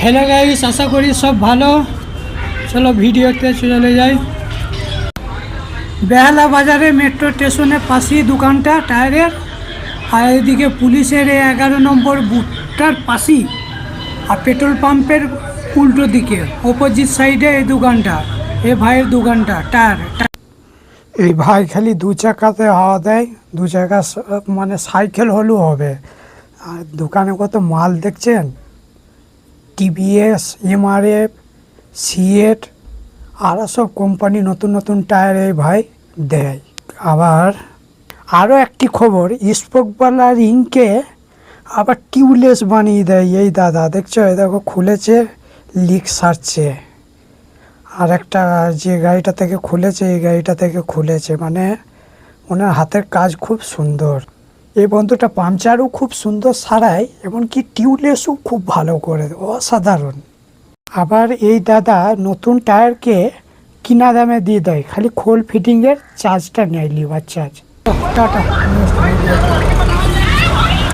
Hello guys, आशा करी सब भालो। चलो भिडियोते चले जाए। बेहाला बाजारे मेट्रो स्टेशने पाशे दुकानटा टायरेर और एदिके पुलिसेर 11 नम्बर बुथटार पाशे और पेट्रोल पाम्पेर उल्टो दिके अपोजिट साइडे এই দোকানটা এই ভাইয়ের দোকানটা টায়ার। এই ভাই খালি দু চাকাতে হাওয়া দেয়, দু চাকা মানে সাইকেল হলেও হবে। আর দোকানে কত মাল দেখছেন, টিভিএস, এমআরএফ, সিএট আরও সব কোম্পানি নতুন নতুন টায়ার এই ভাই দেয়। আবার আরও একটি খবর, স্পোকওয়ালা রিংকে আবার টিউবলেস বানিয়ে দেয় এই দাদা। দেখছো, এই দেখো খুলেছে, লিক সারছে। আর একটা যে গাড়িটা থেকে খুলেছে, এই গাড়িটা থেকে খুলেছে, মানে ওনার হাতের কাজ খুব সুন্দর। এই বন্ধুটা পাংচারও খুব সুন্দর সারায়, এমনকি টিউবলেসও খুব ভালো করে, অসাধারণ। আবার এই দাদা নতুন টায়ারকে কিনা দামে দিয়ে দেয়, খালি খোল ফিটিংয়ের চার্জটা নেয়, লিভার চার্জ। টাটা।